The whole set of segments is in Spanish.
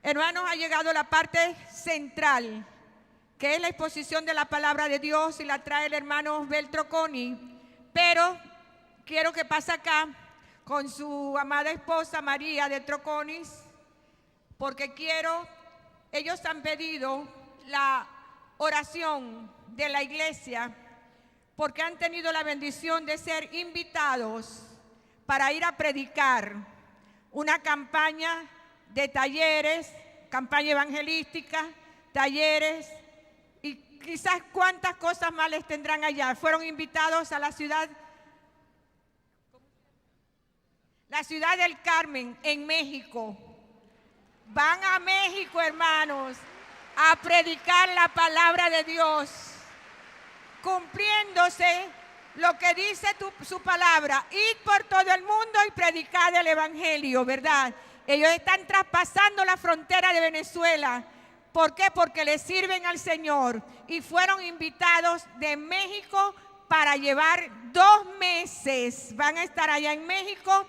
Hermanos, ha llegado la parte central, que es la exposición de la palabra de Dios, y la trae el hermano Beltroconi. Pero quiero que pase acá con su amada esposa María de Troconis, porque ellos han pedido la oración de la iglesia, porque han tenido la bendición de ser invitados para ir a predicar una campaña de talleres, campaña evangelística, talleres y quizás cuántas cosas más les tendrán allá. Fueron invitados a la ciudad del Carmen, en México. Van a México, hermanos, a predicar la palabra de Dios, cumpliéndose lo que dice su palabra: id por todo el mundo y predicad el evangelio, ¿verdad? Ellos están traspasando la frontera de Venezuela. ¿Por qué? Porque le sirven al Señor, y fueron invitados de México para llevar 2 meses. Van a estar allá en México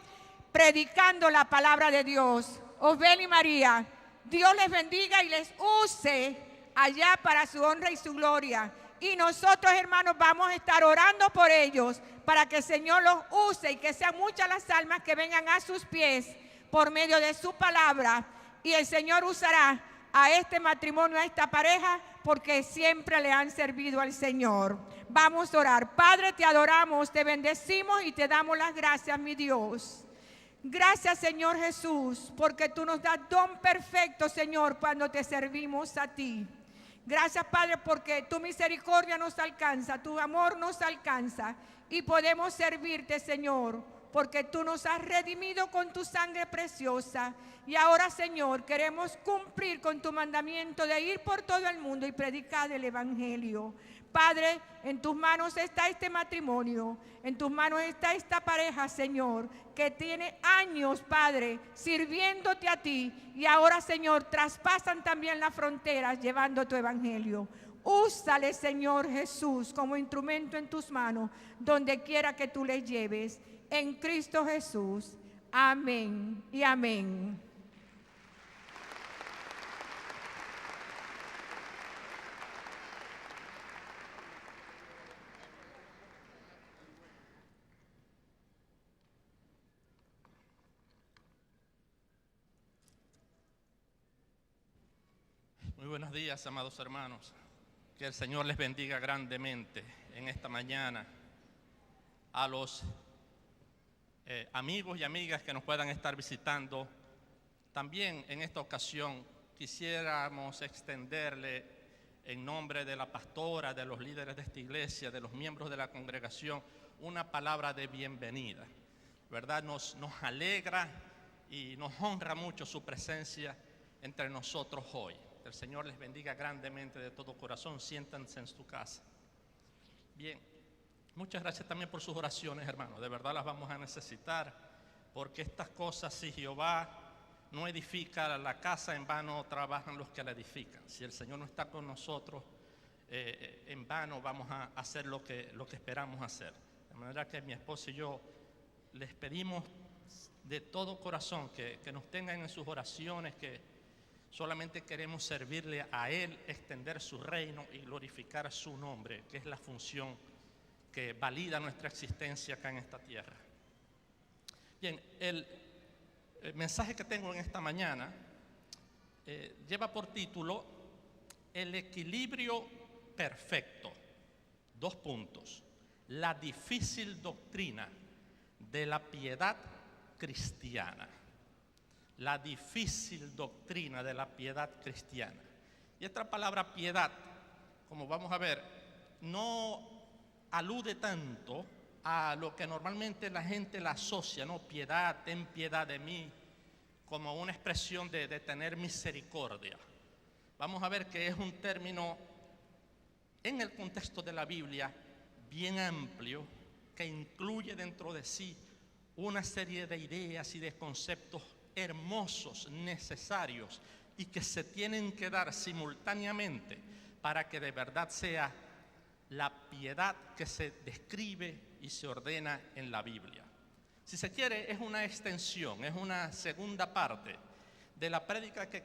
predicando la palabra de Dios. Osbel y María, Dios les bendiga y les use allá para su honra y su gloria. Y nosotros, hermanos, vamos a estar orando por ellos para que el Señor los use y que sean muchas las almas que vengan a sus pies por medio de su palabra. Y el Señor usará a este matrimonio, a esta pareja, porque siempre le han servido al Señor. Vamos a orar. Padre, te adoramos, te bendecimos y te damos las gracias, mi Dios. Gracias, Señor Jesús, porque tú nos das don perfecto, Señor, cuando te servimos a ti. Gracias, Padre, porque tu misericordia nos alcanza, tu amor nos alcanza y podemos servirte, Señor, porque tú nos has redimido con tu sangre preciosa. Y ahora, Señor, queremos cumplir con tu mandamiento de ir por todo el mundo y predicar el evangelio. Padre, en tus manos está este matrimonio, en tus manos está esta pareja, Señor, que tiene años, Padre, sirviéndote a ti, y ahora, Señor, traspasan también las fronteras llevando tu evangelio. Úsale, Señor Jesús, como instrumento en tus manos, donde quiera que tú les lleves. En Cristo Jesús. Amén y amén. Muy buenos días, amados hermanos. Que el Señor les bendiga grandemente en esta mañana. A los amigos y amigas que nos puedan estar visitando, también en esta ocasión quisiéramos extenderle, en nombre de la pastora, de los líderes de esta iglesia, de los miembros de la congregación, una palabra de bienvenida. ¿Verdad? Nos alegra y nos honra mucho su presencia entre nosotros hoy. El Señor les bendiga grandemente de todo corazón. Siéntanse en su casa. Bien, muchas gracias también por sus oraciones, hermanos. De verdad las vamos a necesitar, porque estas cosas, si Jehová no edifica la casa, en vano trabajan los que la edifican. Si el Señor no está con nosotros, en vano vamos a hacer lo que esperamos hacer. De manera que mi esposo y yo les pedimos de todo corazón que nos tengan en sus oraciones, que solamente queremos servirle a Él, extender su reino y glorificar su nombre, que es la función que valida nuestra existencia acá en esta tierra. Bien, el mensaje que tengo en esta mañana lleva por título El equilibrio perfecto. 2 puntos. La difícil doctrina de la piedad cristiana. La difícil doctrina de la piedad cristiana. Y esta palabra piedad, como vamos a ver, no alude tanto a lo que normalmente la gente la asocia, ¿no? Piedad, ten piedad de mí, como una expresión de tener misericordia. Vamos a ver que es un término en el contexto de la Biblia bien amplio, que incluye dentro de sí una serie de ideas y de conceptos hermosos, necesarios, y que se tienen que dar simultáneamente para que de verdad sea la piedad que se describe y se ordena en la Biblia. Si se quiere, es una extensión, es una segunda parte de la prédica que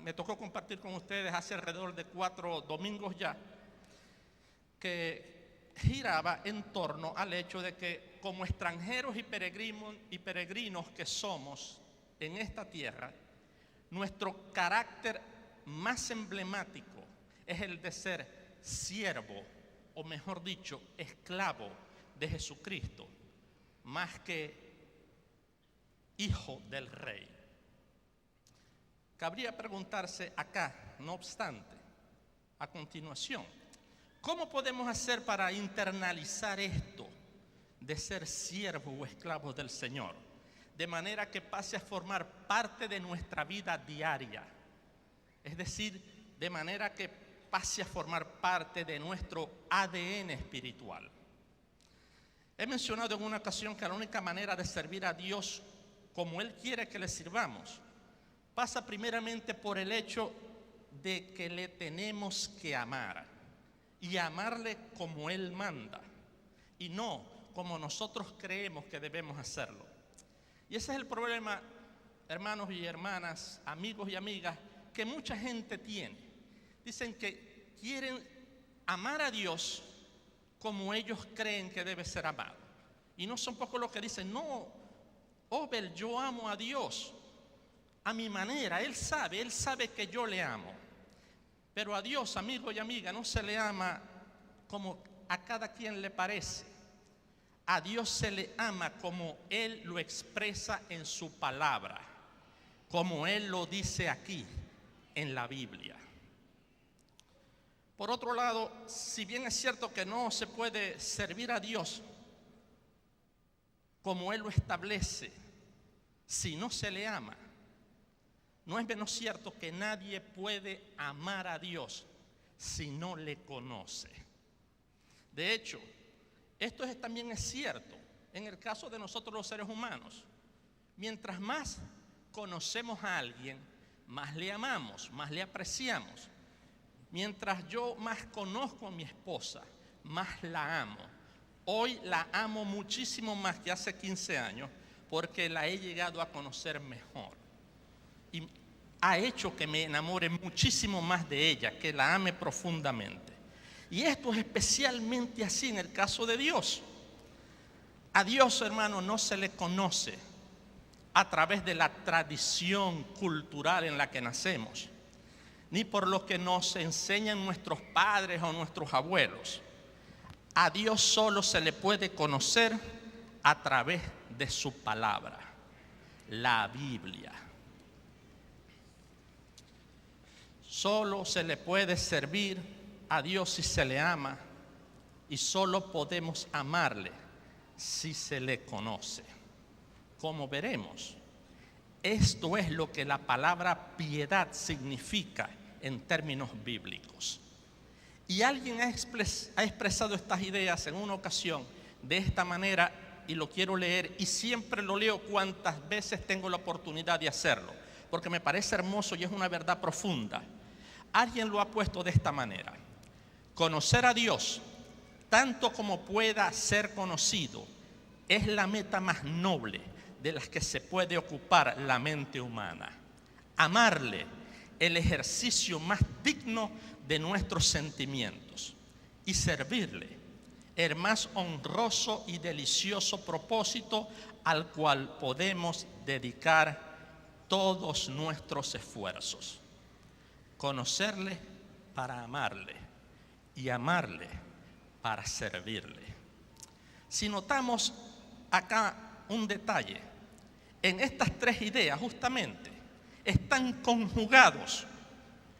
me tocó compartir con ustedes hace alrededor de 4 domingos ya, que giraba en torno al hecho de que como extranjeros y peregrinos que somos en esta tierra, nuestro carácter más emblemático es el de ser siervo, o mejor dicho, esclavo de Jesucristo, más que hijo del rey. Cabría preguntarse acá, no obstante, a continuación, ¿cómo podemos hacer para internalizar esto de ser siervo o esclavo del Señor? De manera que pase a formar parte de nuestra vida diaria. Es decir, de manera que pase a formar parte de nuestro ADN espiritual. He mencionado en una ocasión que la única manera de servir a Dios como Él quiere que le sirvamos pasa primeramente por el hecho de que le tenemos que amar y amarle como Él manda y no como nosotros creemos que debemos hacerlo. Y ese es el problema, hermanos y hermanas, amigos y amigas, que mucha gente tiene. Dicen que quieren amar a Dios como ellos creen que debe ser amado. Y no son pocos los que dicen, no, Obel, yo amo a Dios a mi manera, Él sabe que yo le amo. Pero a Dios, amigo y amiga, no se le ama como a cada quien le parece. A Dios se le ama como Él lo expresa en su palabra, como Él lo dice aquí en la Biblia. Por otro lado, si bien es cierto que no se puede servir a Dios como Él lo establece, si no se le ama, no es menos cierto que nadie puede amar a Dios si no le conoce. De hecho, esto también es cierto en el caso de nosotros los seres humanos. Mientras más conocemos a alguien, más le amamos, más le apreciamos. Mientras yo más conozco a mi esposa, más la amo. Hoy la amo muchísimo más que hace 15 años porque la he llegado a conocer mejor. Y ha hecho que me enamore muchísimo más de ella, que la ame profundamente. Y esto es especialmente así en el caso de Dios. A Dios, hermano, no se le conoce a través de la tradición cultural en la que nacemos, ni por lo que nos enseñan nuestros padres o nuestros abuelos. A Dios solo se le puede conocer a través de su palabra, la Biblia. Solo se le puede servir a Dios si se le ama, y solo podemos amarle si se le conoce. Como veremos, esto es lo que la palabra piedad significa en términos bíblicos. Y alguien ha expresado estas ideas en una ocasión de esta manera, y lo quiero leer, y siempre lo leo cuantas veces tengo la oportunidad de hacerlo, porque me parece hermoso y es una verdad profunda. Alguien lo ha puesto de esta manera: conocer a Dios tanto como pueda ser conocido es la meta más noble de las que se puede ocupar la mente humana. Amarle, el ejercicio más digno de nuestros sentimientos. Y servirle, el más honroso y delicioso propósito al cual podemos dedicar todos nuestros esfuerzos. Conocerle para amarle y amarle para servirle. Si notamos acá un detalle, en estas tres ideas justamente están conjugados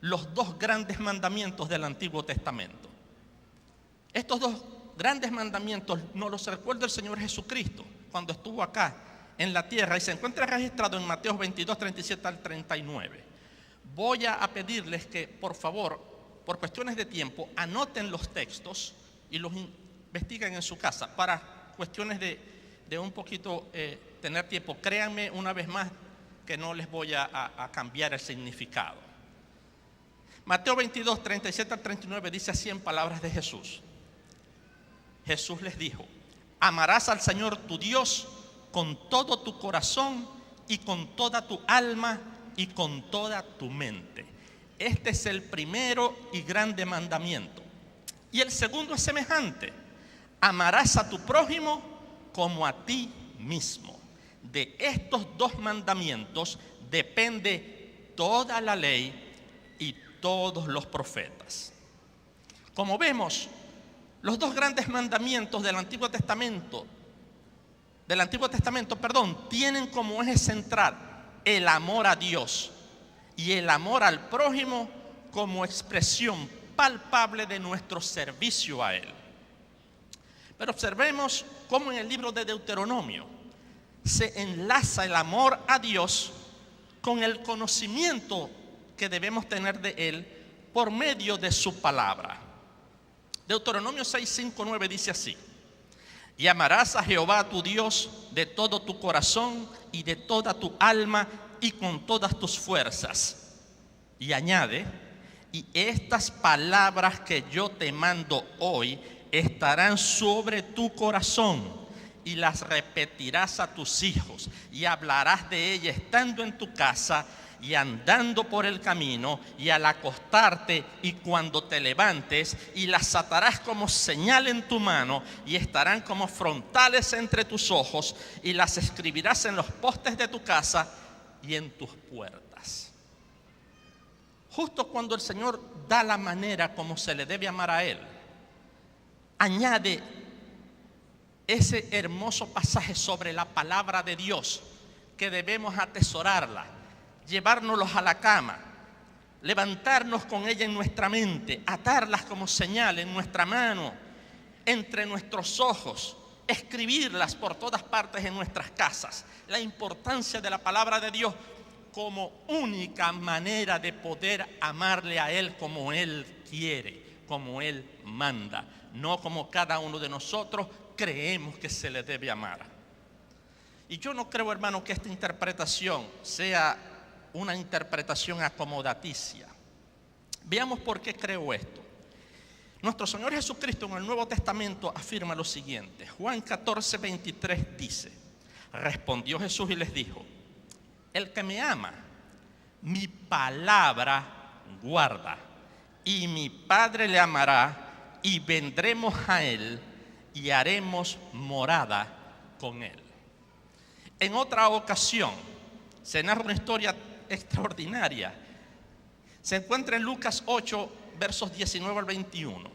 los dos grandes mandamientos del Antiguo Testamento. Estos dos grandes mandamientos nos los recuerda el Señor Jesucristo cuando estuvo acá en la tierra, y se encuentra registrado en Mateo 22, 37 al 39. Voy a pedirles que, por favor, por cuestiones de tiempo, anoten los textos y los investiguen en su casa para cuestiones de un poquito tener tiempo. Créanme una vez más que no les voy a cambiar el significado. Mateo 22, 37 al 39 dice así en palabras de Jesús. Jesús les dijo: amarás al Señor tu Dios con todo tu corazón y con toda tu alma y con toda tu mente. Este es el primero y grande mandamiento. Y el segundo es semejante: amarás a tu prójimo como a ti mismo. De estos dos mandamientos depende toda la ley y todos los profetas. Como vemos, los dos grandes mandamientos del Antiguo Testamento, tienen como eje central el amor a Dios y el amor al prójimo como expresión palpable de nuestro servicio a Él. Pero observemos cómo en el libro de Deuteronomio se enlaza el amor a Dios con el conocimiento que debemos tener de Él por medio de su palabra. Deuteronomio 6, 5, 9 dice así: y amarás a Jehová tu Dios de todo tu corazón y de toda tu alma y con todas tus fuerzas. Y añade: y estas palabras que yo te mando hoy estarán sobre tu corazón, y las repetirás a tus hijos, y hablarás de ellas estando en tu casa y andando por el camino, y al acostarte y cuando te levantes, y las atarás como señal en tu mano, y estarán como frontales entre tus ojos, y las escribirás en los postes de tu casa y en tus puertas. Justo cuando el Señor da la manera como se le debe amar a Él, añade ese hermoso pasaje sobre la palabra de Dios, que debemos atesorarla, llevárnoslos a la cama, levantarnos con ella en nuestra mente, atarlas como señal en nuestra mano, entre nuestros ojos, escribirlas por todas partes en nuestras casas. La importancia de la palabra de Dios como única manera de poder amarle a Él como Él quiere, como Él manda, no como cada uno de nosotros creemos que se le debe amar. Y yo no creo, hermano, que esta interpretación sea una interpretación acomodaticia. Veamos por qué creo esto. Nuestro Señor Jesucristo en el Nuevo Testamento afirma lo siguiente. Juan 14, 23 dice: respondió Jesús y les dijo: el que me ama, mi palabra guarda, y mi Padre le amará, y vendremos a Él y haremos morada con Él. En otra ocasión se narra una historia extraordinaria. Se encuentra en Lucas 8, versos 19 al 21.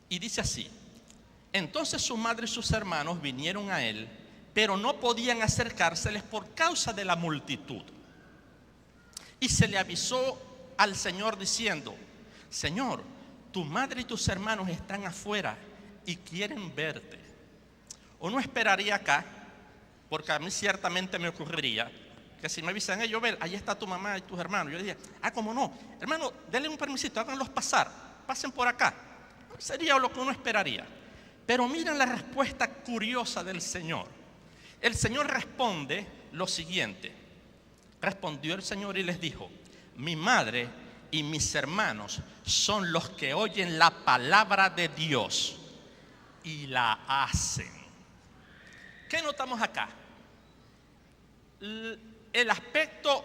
Y dice así: entonces su madre y sus hermanos vinieron a Él, pero no podían acercárseles por causa de la multitud. Y se le avisó al Señor diciendo: Señor, tu madre y tus hermanos están afuera y quieren verte. ¿O no esperaría acá? Porque a mí ciertamente me ocurriría que si me avisan ellos: ven, ahí está tu mamá y tus hermanos. Yo diría: ¿cómo no? Hermano, denle un permisito, háganlos pasar, pasen por acá. Sería lo que uno esperaría. Pero miren la respuesta curiosa del Señor. El Señor responde lo siguiente. Respondió el Señor y les dijo: mi madre y mis hermanos son los que oyen la palabra de Dios y la hacen. ¿Qué notamos acá? El aspecto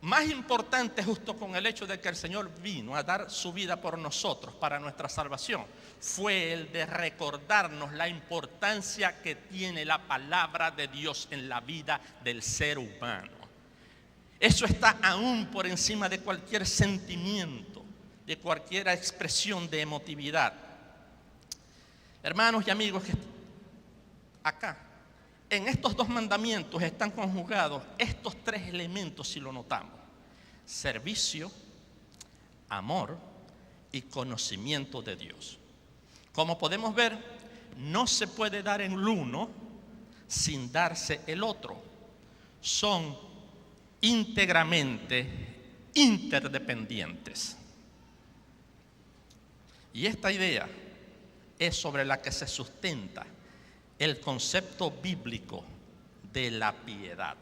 más importante, justo con el hecho de que el Señor vino a dar su vida por nosotros para nuestra salvación, fue el de recordarnos la importancia que tiene la palabra de Dios en la vida del ser humano. Eso está aún por encima de cualquier sentimiento, de cualquier expresión de emotividad. Hermanos y amigos, que acá en estos dos mandamientos están conjugados estos tres elementos, si lo notamos: servicio, amor y conocimiento de Dios. Como podemos ver, no se puede dar el uno sin darse el otro. Son íntegramente interdependientes. Y esta idea es sobre la que se sustenta el concepto bíblico de la piedad.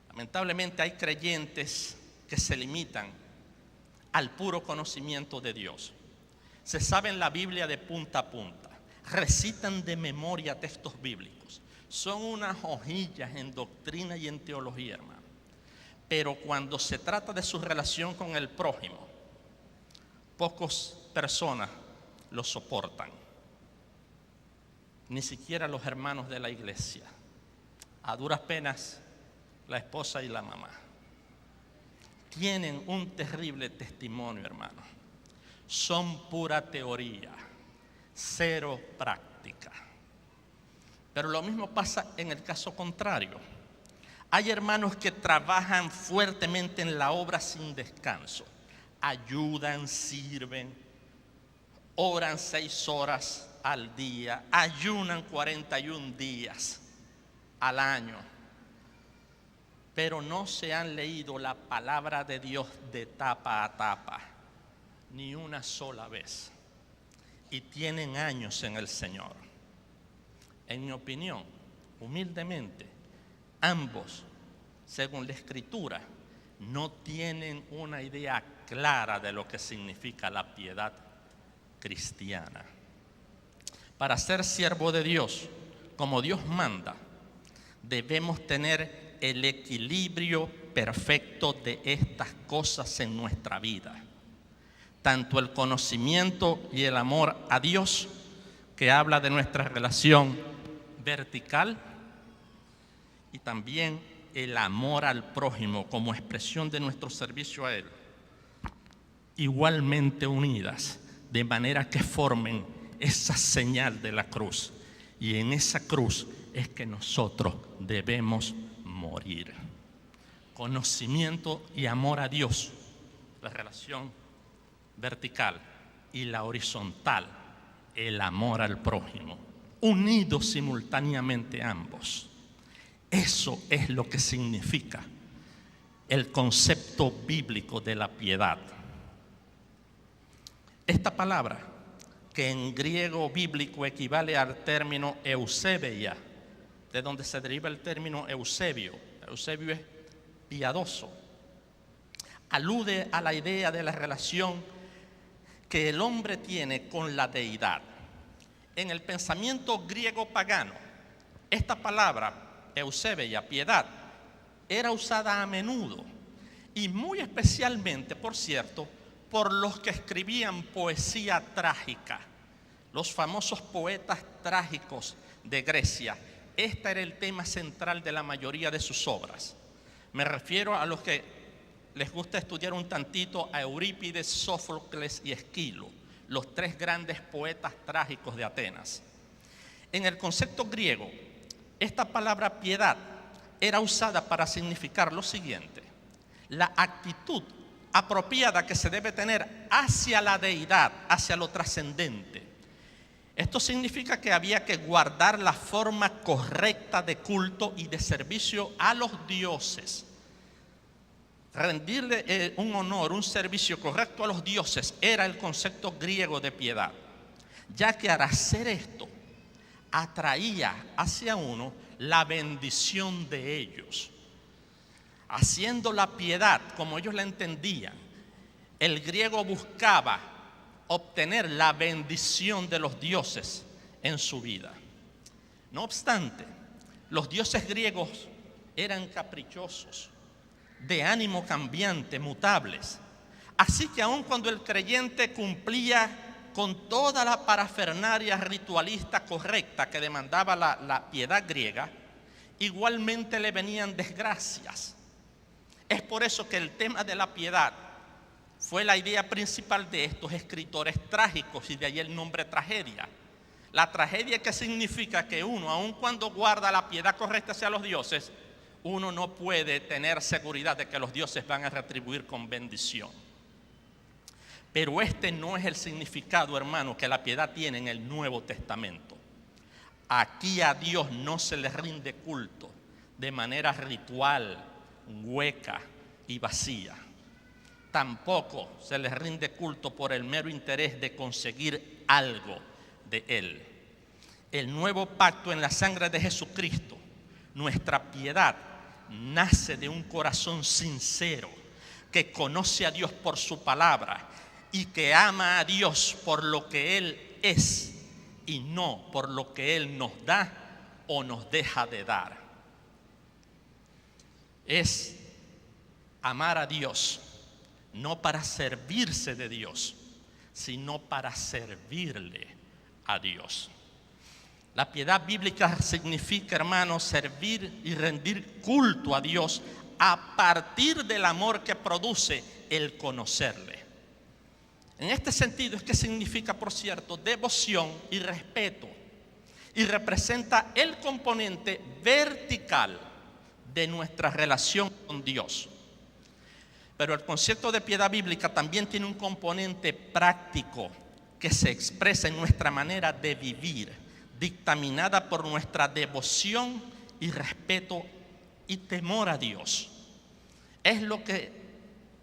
Lamentablemente hay creyentes que se limitan al puro conocimiento de Dios. Se saben la Biblia de punta a punta, recitan de memoria textos bíblicos, son unas hojillas en doctrina y en teología, hermano. Pero cuando se trata de su relación con el prójimo, pocas personas lo soportan. Ni siquiera los hermanos de la iglesia. A duras penas, la esposa y la mamá. Tienen un terrible testimonio, hermano. Son pura teoría, cero práctica. Pero lo mismo pasa en el caso contrario. Hay hermanos que trabajan fuertemente en la obra sin descanso. Ayudan, sirven, oran 6 horas al día, ayunan 41 días al año. Pero no se han leído la palabra de Dios de tapa a tapa, ni una sola vez. Y tienen años en el Señor. En mi opinión, humildemente, ambos, según la Escritura, no tienen una idea clara de lo que significa la piedad cristiana. Para ser siervo de Dios, como Dios manda, debemos tener el equilibrio perfecto de estas cosas en nuestra vida. Tanto el conocimiento y el amor a Dios, que habla de nuestra relación vertical, y también el amor al prójimo como expresión de nuestro servicio a Él, igualmente unidas, de manera que formen esa señal de la cruz. Y en esa cruz es que nosotros debemos morir. Conocimiento y amor a Dios, la relación vertical, y la horizontal, el amor al prójimo, unidos simultáneamente ambos. Eso es lo que significa el concepto bíblico de la piedad. Esta palabra, que en griego bíblico equivale al término eusebeia, de donde se deriva el término Eusebio. Eusebio es piadoso. Alude a la idea de la relación que el hombre tiene con la deidad. En el pensamiento griego pagano, esta palabra, eusebeia, piedad, era usada a menudo, y muy especialmente, por cierto, por los que escribían poesía trágica, los famosos poetas trágicos de Grecia. Este era el tema central de la mayoría de sus obras. Me refiero a los que les gusta estudiar un tantito a Eurípides, Sófocles y Esquilo, los 3 grandes poetas trágicos de Atenas. En el concepto griego, esta palabra piedad era usada para significar lo siguiente: la actitud apropiada que se debe tener hacia la deidad, hacia lo trascendente. Esto significa que había que guardar la forma correcta de culto y de servicio a los dioses. Rendirle un honor, un servicio correcto a los dioses era el concepto griego de piedad, ya que al hacer esto atraía hacia uno la bendición de ellos. Haciendo la piedad como ellos la entendían, el griego buscaba obtener la bendición de los dioses en su vida. No obstante, los dioses griegos eran caprichosos, de ánimo cambiante, mutables. Así que aun cuando el creyente cumplía con toda la parafernalia ritualista correcta que demandaba la piedad griega, igualmente le venían desgracias. Es por eso que el tema de la piedad fue la idea principal de estos escritores trágicos, y de ahí el nombre tragedia. La tragedia, que significa que uno, aun cuando guarda la piedad correcta hacia los dioses, uno no puede tener seguridad de que los dioses van a retribuir con bendición. Pero este no es el significado, hermano, que la piedad tiene en el Nuevo Testamento. Aquí a Dios no se le rinde culto de manera ritual, hueca y vacía. Tampoco se les rinde culto por el mero interés de conseguir algo de Él. El nuevo pacto en la sangre de Jesucristo, nuestra piedad, nace de un corazón sincero que conoce a Dios por su palabra y que ama a Dios por lo que Él es y no por lo que Él nos da o nos deja de dar. Es amar a Dios, no para servirse de Dios, sino para servirle a Dios. La piedad bíblica significa, hermanos, servir y rendir culto a Dios a partir del amor que produce el conocerle. En este sentido es que significa, por cierto, devoción y respeto, y representa el componente vertical de nuestra relación con Dios. Pero el concepto de piedad bíblica también tiene un componente práctico que se expresa en nuestra manera de vivir, dictaminada por nuestra devoción y respeto y temor a Dios. Es lo que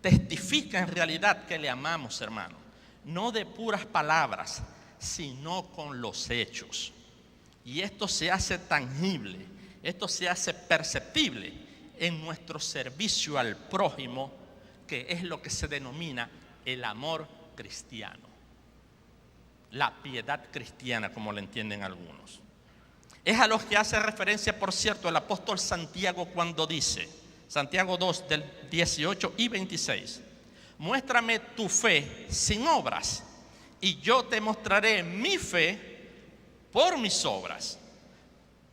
testifica en realidad que le amamos, hermano, no de puras palabras, sino con los hechos. Y esto se hace tangible, esto se hace perceptible en nuestro servicio al prójimo, que es lo que se denomina el amor cristiano, la piedad cristiana, como lo entienden algunos. Es a los que hace referencia, por cierto, el apóstol Santiago cuando dice, Santiago 2 del 18 y 26, muéstrame tu fe sin obras y yo te mostraré mi fe por mis obras,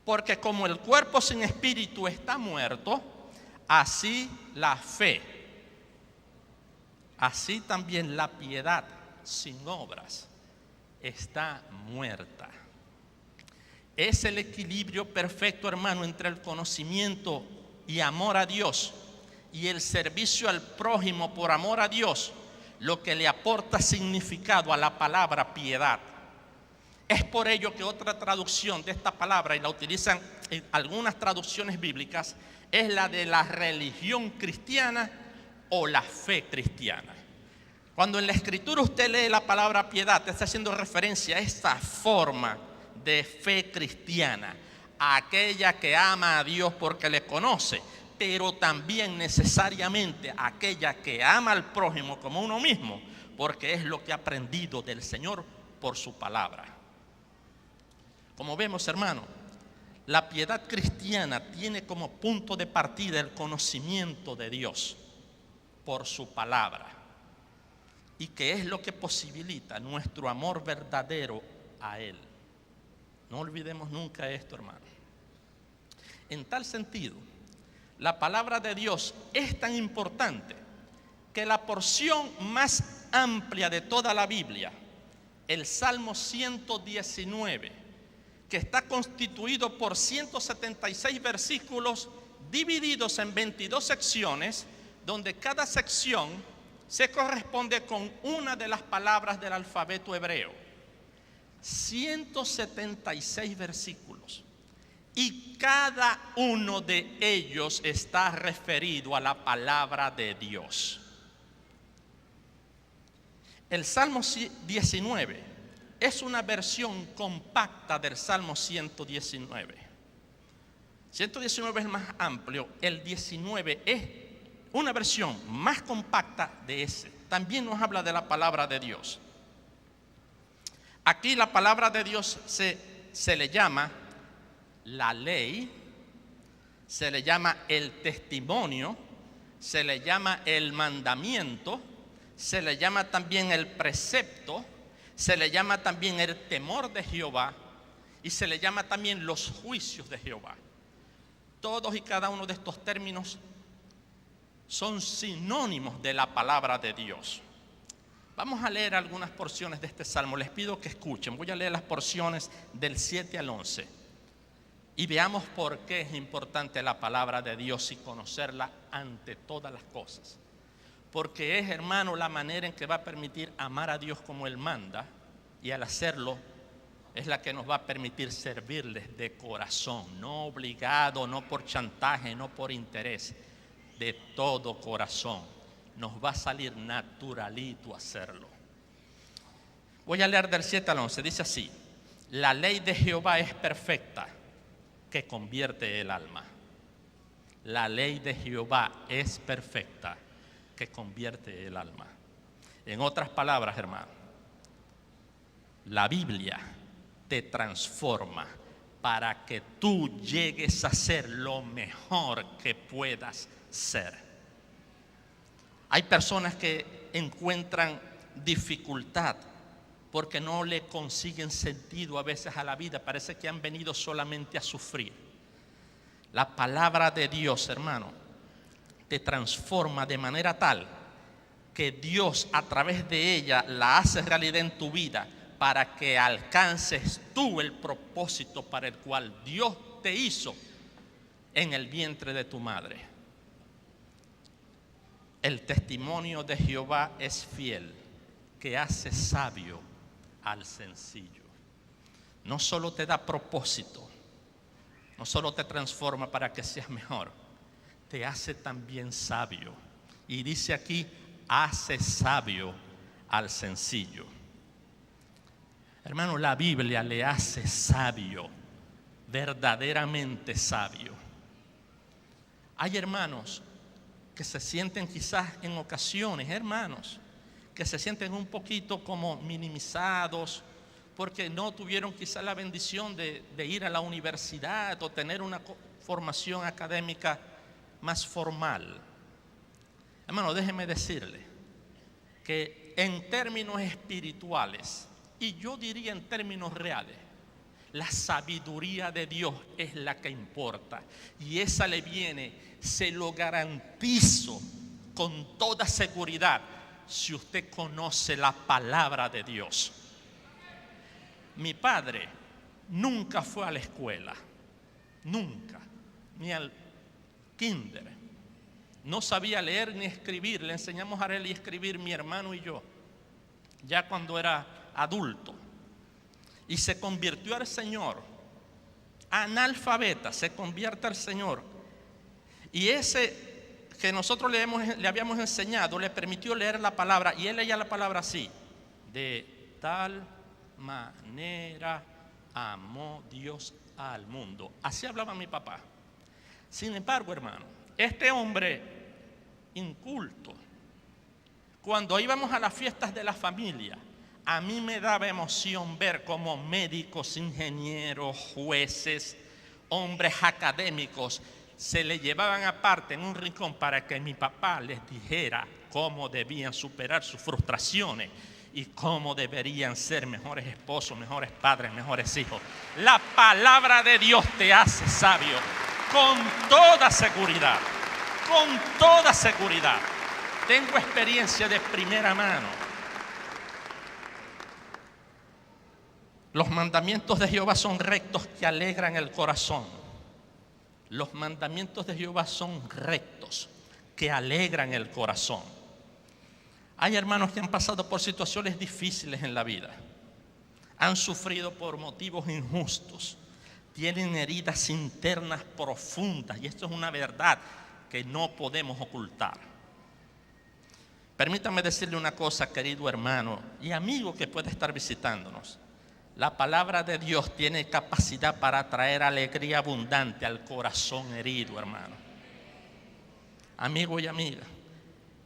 porque como el cuerpo sin espíritu está muerto, así la fe, así también la piedad sin obras está muerta. Es el equilibrio perfecto, hermano, entre el conocimiento y amor a Dios y el servicio al prójimo por amor a Dios, lo que le aporta significado a la palabra piedad. Es por ello que otra traducción de esta palabra, y la utilizan en algunas traducciones bíblicas, es la de la religión cristiana o la fe cristiana. Cuando en la escritura usted lee la palabra piedad, está haciendo referencia a esta forma de fe cristiana, a aquella que ama a Dios porque le conoce, pero también necesariamente a aquella que ama al prójimo como uno mismo, porque es lo que ha aprendido del Señor por su palabra. Como vemos, hermano, la piedad cristiana tiene como punto de partida el conocimiento de Dios por su palabra, y que es lo que posibilita nuestro amor verdadero a Él. No olvidemos nunca esto, hermano. En tal sentido, la palabra de Dios es tan importante que la porción más amplia de toda la Biblia, el Salmo 119, que está constituido por 176 versículos divididos en 22 secciones, donde cada sección se corresponde con una de las palabras del alfabeto hebreo. 176 versículos, y cada uno de ellos está referido a la palabra de Dios. El Salmo 19 es una versión compacta del Salmo 119. 119 es más amplio, el 19 es una versión más compacta de ese. También nos habla de la palabra de Dios. Aquí la palabra de Dios se le llama la ley, se le llama el testimonio, se le llama el mandamiento, se le llama también el precepto, se le llama también el temor de Jehová y se le llama también los juicios de Jehová. Todos y cada uno de estos términos son sinónimos de la palabra de Dios. Vamos a leer algunas porciones de este salmo. Les pido que escuchen. Voy a leer las porciones del 7 al 11 y veamos por qué es importante la palabra de Dios y conocerla ante todas las cosas. Porque es, hermano, la manera en que va a permitir amar a Dios como Él manda, y al hacerlo es la que nos va a permitir servirles de corazón, no obligado, no por chantaje, no por interés, de todo corazón. Nos va a salir naturalito hacerlo. Voy a leer del 7 al 11, dice así: la ley de Jehová es perfecta, que convierte el alma. La ley de Jehová es perfecta, que convierte el alma. En otras palabras, hermano, la Biblia te transforma, para que tú llegues a ser lo mejor que puedas ser. Hay personas que encuentran dificultad porque no le consiguen sentido a veces a la vida. Parece que han venido solamente a sufrir. La palabra de Dios, hermano, te transforma de manera tal que Dios a través de ella la hace realidad en tu vida para que alcances tú el propósito para el cual Dios te hizo en el vientre de tu madre. El testimonio de Jehová es fiel, que hace sabio al sencillo. No solo te da propósito, no solo te transforma para que seas mejor, te hace también sabio. Y dice aquí, hace sabio al sencillo. Hermano, la Biblia le hace sabio, verdaderamente sabio. Hay hermanos que se sienten quizás en ocasiones, hermanos, que se sienten un poquito como minimizados porque no tuvieron quizás la bendición de ir a la universidad o tener una formación académica más formal. Hermano, déjeme decirle que en términos espirituales, y yo diría en términos reales, la sabiduría de Dios es la que importa. Y esa le viene, se lo garantizo con toda seguridad, si usted conoce la palabra de Dios. Mi padre nunca fue a la escuela, nunca, ni al kinder. No sabía leer ni escribir. Le enseñamos a leer y escribir mi hermano y yo, ya cuando era adulto. Y se convirtió al Señor, analfabeta, se convierte al Señor. Y ese que nosotros le habíamos enseñado le permitió leer la palabra, y él leía la palabra así: de tal manera amó Dios al mundo. Así hablaba mi papá. Sin embargo, hermano, este hombre inculto, cuando íbamos a las fiestas de la familia, a mí me daba emoción ver cómo médicos, ingenieros, jueces, hombres académicos se le llevaban aparte en un rincón para que mi papá les dijera cómo debían superar sus frustraciones y cómo deberían ser mejores esposos, mejores padres, mejores hijos. La palabra de Dios te hace sabio con toda seguridad, con toda seguridad. Tengo experiencia de primera mano. Los mandamientos de Jehová son rectos que alegran el corazón. Los mandamientos de Jehová son rectos que alegran el corazón. Hay hermanos que han pasado por situaciones difíciles en la vida. Han sufrido por motivos injustos. Tienen heridas internas profundas. Y esto es una verdad que no podemos ocultar. Permítame decirle una cosa, querido hermano y amigo que puede estar visitándonos. La palabra de Dios tiene capacidad para traer alegría abundante al corazón herido, hermano. Amigo y amiga,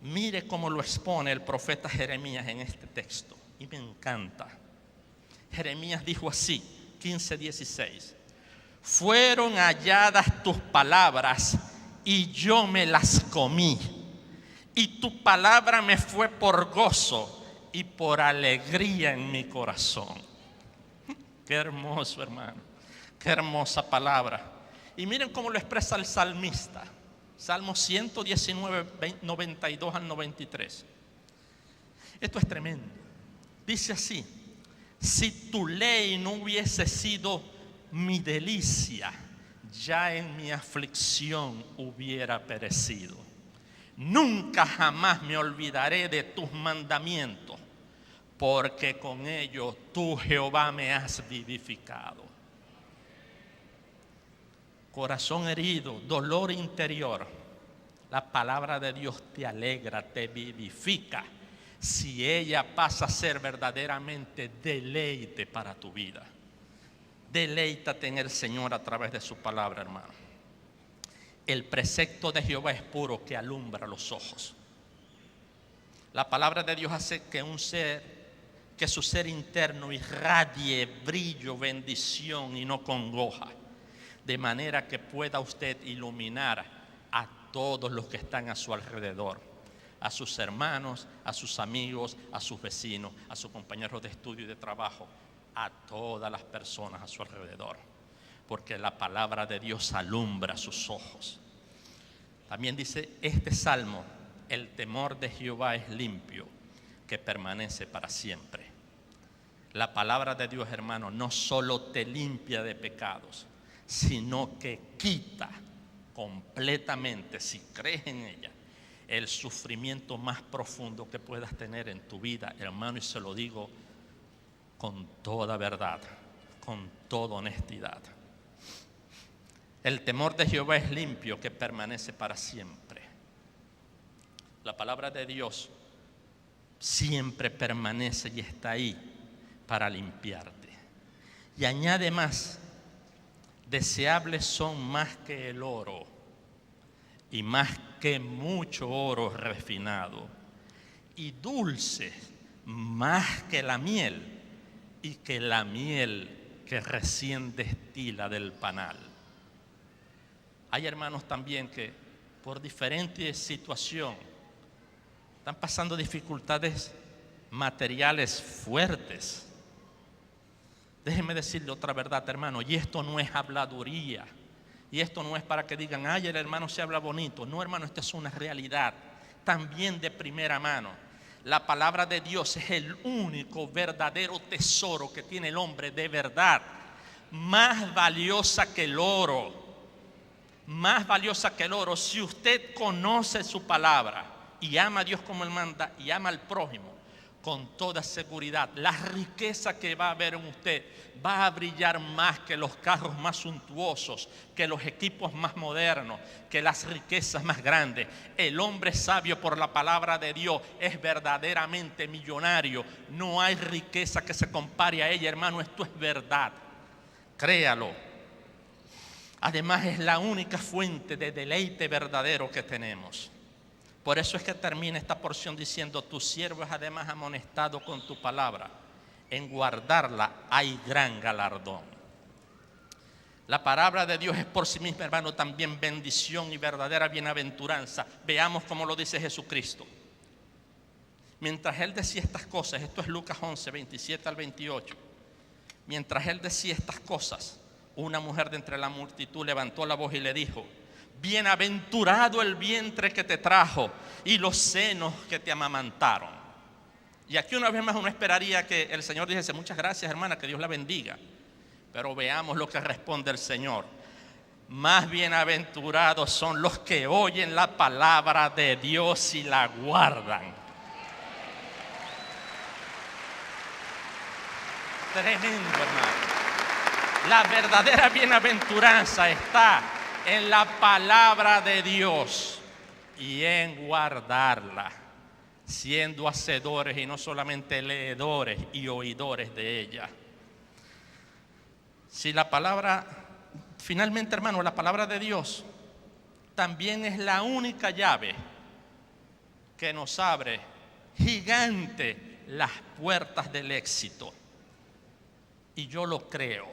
mire cómo lo expone el profeta Jeremías en este texto. Y me encanta. Jeremías dijo así, 15:16. Fueron halladas tus palabras y yo me las comí. Y tu palabra me fue por gozo y por alegría en mi corazón. Qué hermoso, hermano. Qué hermosa palabra. Y miren cómo lo expresa el salmista. Salmo 119, 92 al 93. Esto es tremendo. Dice así: si tu ley no hubiese sido mi delicia, ya en mi aflicción hubiera perecido. Nunca jamás me olvidaré de tus mandamientos, porque con ello tú, Jehová, me has vivificado. Corazón herido, dolor interior, la palabra de Dios te alegra, te vivifica, si ella pasa a ser verdaderamente deleite para tu vida. Deleítate en el Señor a través de su palabra, hermano. El precepto de Jehová es puro, que alumbra los ojos. La palabra de Dios hace que un ser que su ser interno irradie brillo, bendición y no congoja, de manera que pueda usted iluminar a todos los que están a su alrededor, a sus hermanos, a sus amigos, a sus vecinos, a sus compañeros de estudio y de trabajo, a todas las personas a su alrededor, porque la palabra de Dios alumbra sus ojos. También dice este salmo: el temor de Jehová es limpio, que permanece para siempre. La palabra de Dios, hermano, no solo te limpia de pecados, sino que quita completamente, si crees en ella, el sufrimiento más profundo que puedas tener en tu vida, hermano, y se lo digo con toda verdad, con toda honestidad. El temor de Jehová es limpio, que permanece para siempre. La palabra de Dios siempre permanece y está ahí para limpiarte. Y añade más: deseables son más que el oro y más que mucho oro refinado, y dulces más que la miel, y que la miel que recién destila del panal. Hay hermanos también que por diferentes situaciones están pasando dificultades materiales fuertes. Déjeme decirle otra verdad, hermano, y esto no es habladuría, y esto no es para que digan: ay, el hermano se habla bonito. No, hermano, esto es una realidad también de primera mano. La palabra de Dios es el único verdadero tesoro que tiene el hombre, de verdad, más valiosa que el oro. Más valiosa que el oro. Si usted conoce su palabra y ama a Dios como Él manda y ama al prójimo, con toda seguridad, la riqueza que va a haber en usted va a brillar más que los carros más suntuosos, que los equipos más modernos, que las riquezas más grandes. El hombre sabio por la palabra de Dios es verdaderamente millonario. No hay riqueza que se compare a ella, hermano. Esto es verdad. Créalo. Además, es la única fuente de deleite verdadero que tenemos. Por eso es que termina esta porción diciendo: tu siervo es además amonestado con tu palabra, en guardarla hay gran galardón. La palabra de Dios es por sí misma, hermano, también bendición y verdadera bienaventuranza. Veamos cómo lo dice Jesucristo. Mientras Él decía estas cosas, esto es Lucas 11, 27 al 28. Mientras Él decía estas cosas, una mujer de entre la multitud levantó la voz y le dijo: bienaventurado el vientre que te trajo y los senos que te amamantaron. Y aquí una vez más uno esperaría que el Señor dijese: muchas gracias, hermana, que Dios la bendiga. Pero veamos lo que responde el Señor: más bienaventurados son los que oyen la palabra de Dios y la guardan. Tremendo, hermano. La verdadera bienaventuranza está en la palabra de Dios y en guardarla, siendo hacedores y no solamente leedores y oidores de ella. Si la palabra, finalmente, hermano, la palabra de Dios también es la única llave que nos abre gigante las puertas del éxito. Y yo lo creo.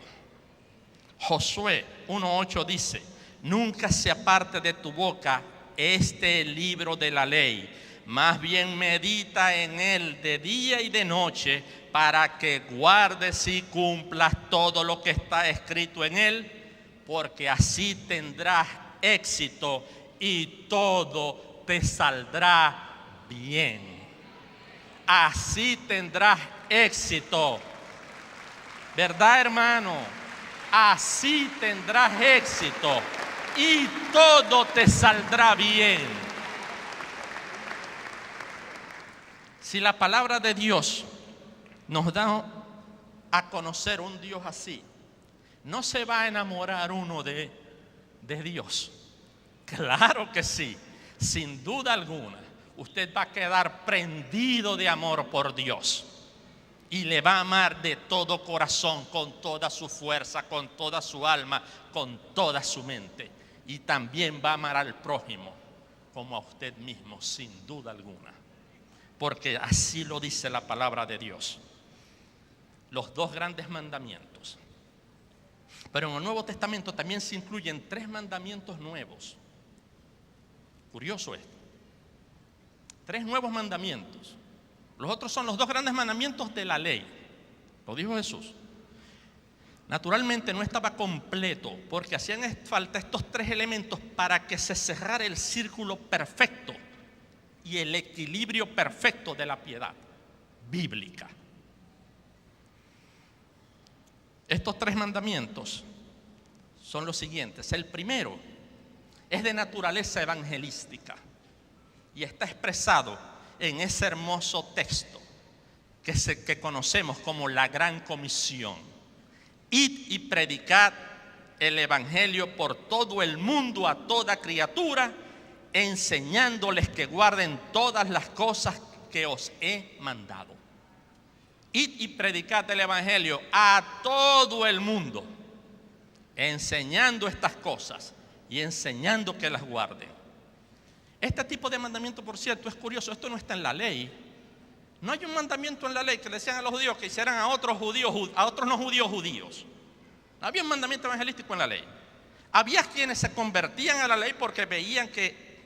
Josué 1:8 dice: nunca se aparte de tu boca este libro de la ley, más bien medita en él de día y de noche, para que guardes y cumplas todo lo que está escrito en él, porque así tendrás éxito y todo te saldrá bien. Así tendrás éxito. ¿Verdad, hermano? Así tendrás éxito y todo te saldrá bien. Si la palabra de Dios nos da a conocer un Dios así, no se va a enamorar uno de Dios. Claro que sí, sin duda alguna. Usted va a quedar prendido de amor por Dios. Y le va a amar de todo corazón, con toda su fuerza, con toda su alma, con toda su mente. Y también va a amar al prójimo como a usted mismo, sin duda alguna. Porque así lo dice la palabra de Dios. los 2 grandes mandamientos. Pero en el Nuevo Testamento también se incluyen 3 mandamientos nuevos. Curioso esto. 3 nuevos mandamientos. Los otros son los 2 grandes mandamientos de la ley. Lo dijo Jesús. Naturalmente no estaba completo porque hacían falta estos 3 elementos para que se cerrara el círculo perfecto y el equilibrio perfecto de la piedad bíblica. Estos 3 mandamientos son los siguientes. El primero es de naturaleza evangelística y está expresado en ese hermoso texto que conocemos como la Gran Comisión. Id y predicad el evangelio por todo el mundo a toda criatura, enseñándoles que guarden todas las cosas que os he mandado. Id y predicad el evangelio a todo el mundo, enseñando estas cosas y enseñando que las guarden. Este tipo de mandamiento, por cierto, es curioso. Esto no está en la ley. No hay un mandamiento en la ley que le decían a los judíos que hicieran a otros judíos, a otros no judíos judíos. No había un mandamiento evangelístico en la ley. Había quienes se convertían a la ley porque veían que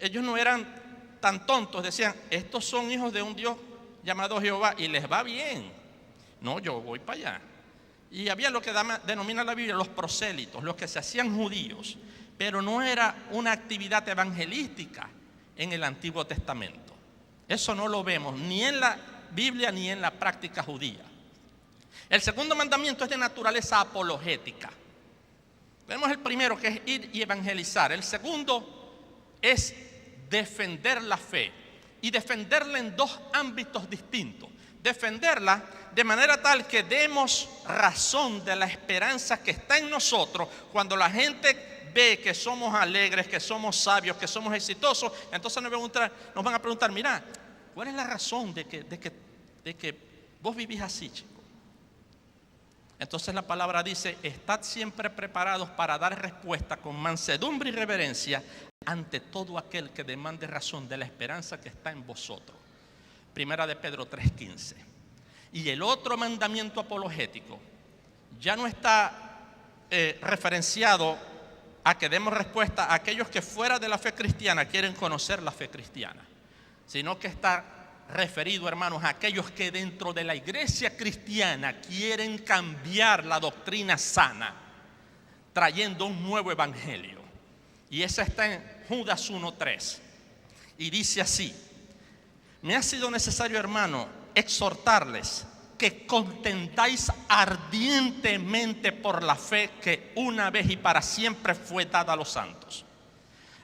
ellos no eran tan tontos. Decían, estos son hijos de un Dios llamado Jehová y les va bien. No, yo voy para allá. Y había lo que denomina la Biblia los prosélitos, los que se hacían judíos, pero no era una actividad evangelística en el Antiguo Testamento. Eso no lo vemos ni en la Biblia ni en la práctica judía. El segundo mandamiento es de naturaleza apologética. Tenemos el primero, que es ir y evangelizar. El segundo es defender la fe y defenderla en 2 ámbitos distintos. Defenderla de manera tal que demos razón de la esperanza que está en nosotros. Cuando la gente ve que somos alegres, que somos sabios, que somos exitosos, entonces nos van a preguntar, mira, ¿cuál es la razón de que vos vivís así, chico? Entonces la palabra dice, estad siempre preparados para dar respuesta con mansedumbre y reverencia ante todo aquel que demande razón de la esperanza que está en vosotros. Primera de Pedro 3:15. Y el otro mandamiento apologético ya no está referenciado a que demos respuesta a aquellos que fuera de la fe cristiana quieren conocer la fe cristiana, sino que está referido, hermanos, a aquellos que dentro de la iglesia cristiana quieren cambiar la doctrina sana, trayendo un nuevo evangelio. Y esa está en Judas 1:3. Y dice así: me ha sido necesario, hermano, exhortarles que contendáis ardientemente por la fe que una vez y para siempre fue dada a los santos.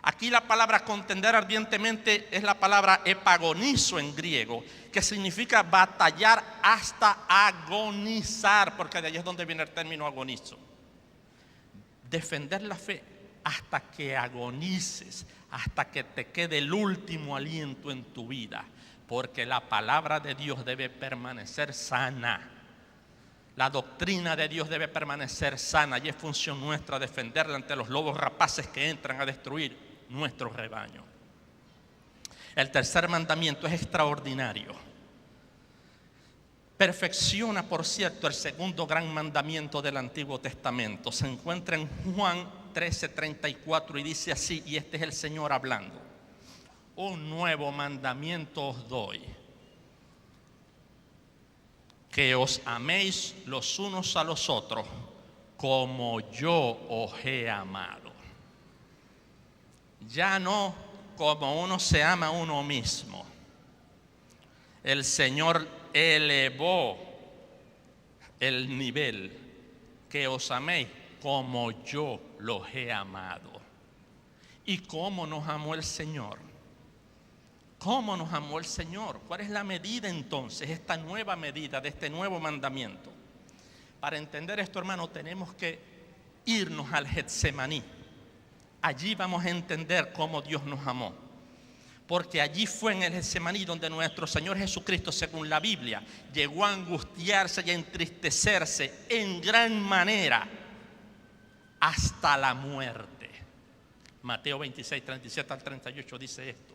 Aquí la palabra contender ardientemente es la palabra epagonizo en griego, que significa batallar hasta agonizar, porque de ahí es donde viene el término agonizo. Defender la fe hasta que agonices, hasta que te quede el último aliento en tu vida, porque la palabra de Dios debe permanecer sana. La doctrina de Dios debe permanecer sana y es función nuestra defenderla ante los lobos rapaces que entran a destruir nuestro rebaño. El tercer mandamiento es extraordinario. Perfecciona, por cierto, el segundo gran mandamiento del Antiguo Testamento. Se encuentra en Juan 13:34 y dice así, y este es el Señor hablando: un nuevo mandamiento os doy, que os améis los unos a los otros como yo os he amado. Ya no como uno se ama a uno mismo. El Señor elevó el nivel, que os améis como yo los he amado. ¿Y cómo nos amó el Señor? ¿Cómo nos amó el Señor? ¿Cuál es la medida entonces, esta nueva medida de este nuevo mandamiento? Para entender esto, hermano, tenemos que irnos al Getsemaní. Allí vamos a entender cómo Dios nos amó. Porque allí fue en el Getsemaní donde nuestro Señor Jesucristo, según la Biblia, llegó a angustiarse y a entristecerse en gran manera hasta la muerte. Mateo 26, 37 al 38 dice esto.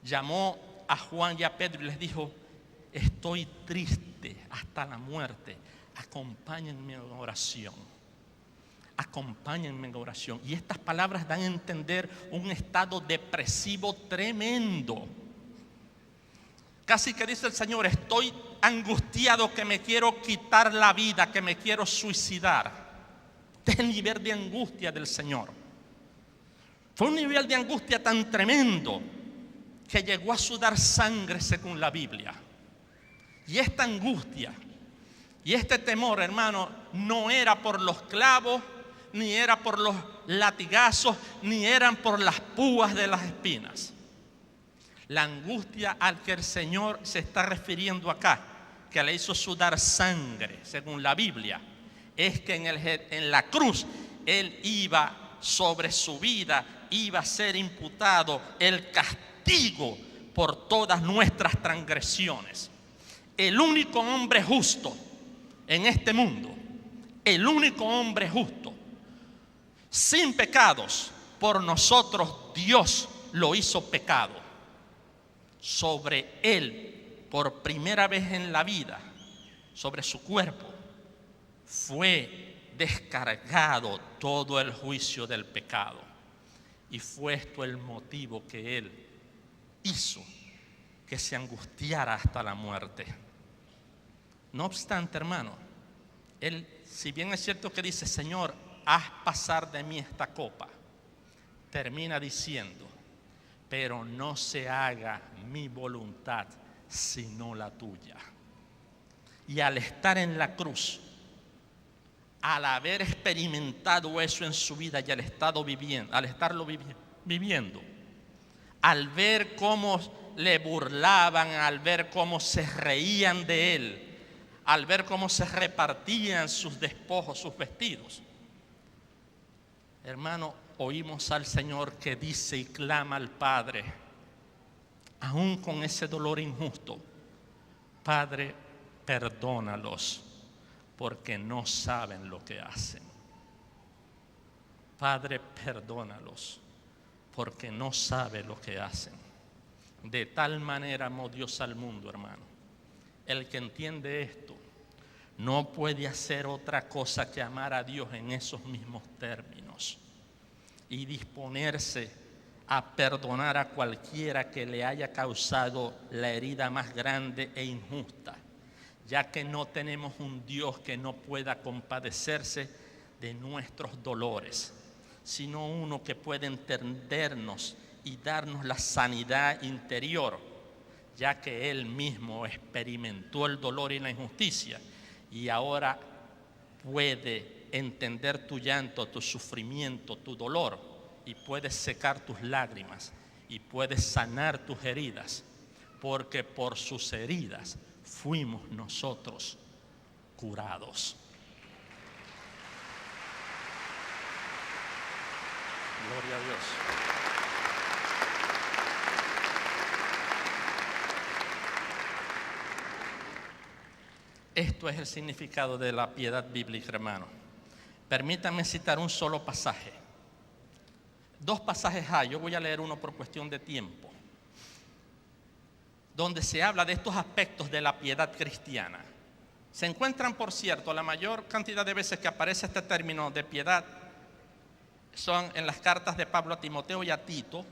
Llamó a Juan y a Pedro y les dijo: estoy triste hasta la muerte. Acompáñenme en oración. Acompáñenme en oración. Y estas palabras dan a entender un estado depresivo tremendo. Casi que dice el Señor, estoy angustiado, que me quiero quitar la vida, que me quiero suicidar. Este es el nivel de angustia del Señor. Fue un nivel de angustia tan tremendo que llegó a sudar sangre según la Biblia. Y esta angustia y este temor, hermano, no era por los clavos, ni era por los latigazos, ni eran por las púas de las espinas. La angustia al que el Señor se está refiriendo acá, que le hizo sudar sangre, según la Biblia, es que en la cruz Él iba sobre su vida, iba a ser imputado el castigo por todas nuestras transgresiones. El único hombre justo en este mundo, el único hombre justo, sin pecados, por nosotros Dios lo hizo pecado. Sobre Él, por primera vez en la vida, sobre su cuerpo, fue descargado todo el juicio del pecado. Y fue esto el motivo que Él hizo que se angustiara hasta la muerte. No obstante, hermano, Él, si bien es cierto que dice, Señor, haz pasar de mí esta copa, termina diciendo, pero no se haga mi voluntad sino la tuya. Y al estar en la cruz, al haber experimentado eso en su vida y al estarlo viviendo, al ver cómo le burlaban, al ver cómo se reían de Él, al ver cómo se repartían sus despojos, sus vestidos, hermano, oímos al Señor que dice y clama al Padre, aún con ese dolor injusto, Padre, perdónalos, porque no saben lo que hacen. Padre, perdónalos, porque no saben lo que hacen. De tal manera amó Dios al mundo, hermano. El que entiende esto no puede hacer otra cosa que amar a Dios en esos mismos términos y disponerse a perdonar a cualquiera que le haya causado la herida más grande e injusta, ya que no tenemos un Dios que no pueda compadecerse de nuestros dolores, sino uno que puede entendernos y darnos la sanidad interior, ya que Él mismo experimentó el dolor y la injusticia y ahora puede entender tu llanto, tu sufrimiento, tu dolor, y puede secar tus lágrimas y puede sanar tus heridas, porque por sus heridas fuimos nosotros curados. Gloria a Dios. Esto es el significado de la piedad bíblica, hermano. Permítanme citar un solo pasaje. Dos pasajes hay, yo voy a leer uno por cuestión de tiempo, donde se habla de estos aspectos de la piedad cristiana. Se encuentran, por cierto, la mayor cantidad de veces que aparece este término de piedad son en las cartas de Pablo a Timoteo y a Tito.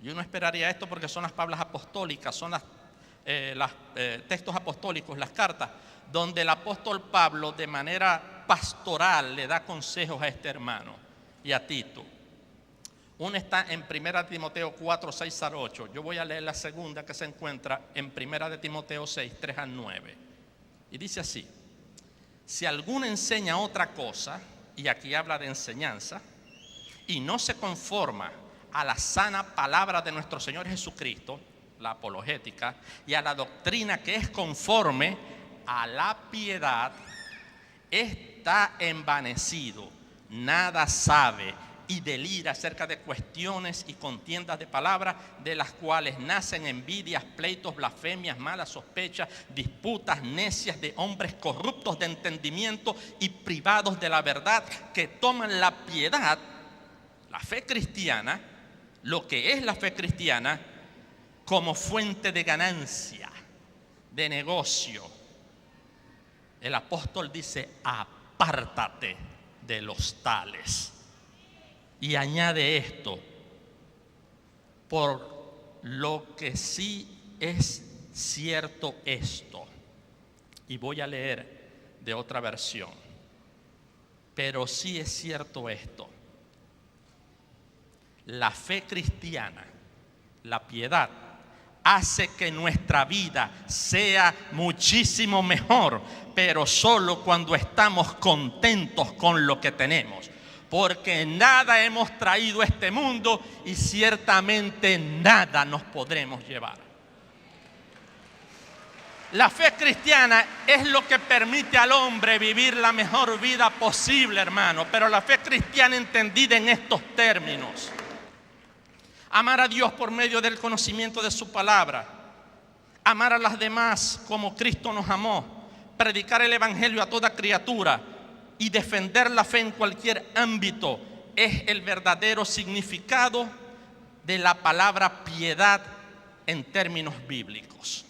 Y uno esperaría esto porque son las Pablas apostólicas, son los textos apostólicos, las cartas, donde el apóstol Pablo de manera pastoral le da consejos a este hermano y a Tito. Uno está en 1 Timoteo 4, 6 al 8. Yo voy a leer la segunda, que se encuentra en 1 Timoteo 6, 3 al 9. Y dice así: si alguno enseña otra cosa, y aquí habla de enseñanza, y no se conforma a la sana palabra de nuestro Señor Jesucristo, la apologética, y a la doctrina que es conforme a la piedad, está envanecido, nada sabe y delira acerca de cuestiones y contiendas de palabras, de las cuales nacen envidias, pleitos, blasfemias, malas sospechas, disputas necias de hombres corruptos de entendimiento y privados de la verdad, que toman la piedad, la fe cristiana, lo que es la fe cristiana, como fuente de ganancia, de negocio, el apóstol dice: apártate de los tales. Y añade esto: por lo que sí es cierto esto. Y voy a leer de otra versión. Pero sí es cierto esto: la fe cristiana, la piedad, hace que nuestra vida sea muchísimo mejor, pero solo cuando estamos contentos con lo que tenemos. Porque nada hemos traído a este mundo y ciertamente nada nos podremos llevar. La fe cristiana es lo que permite al hombre vivir la mejor vida posible, hermano. Pero la fe cristiana entendida en estos términos: amar a Dios por medio del conocimiento de su palabra, amar a las demás como Cristo nos amó, predicar el evangelio a toda criatura y defender la fe en cualquier ámbito, es el verdadero significado de la palabra piedad en términos bíblicos.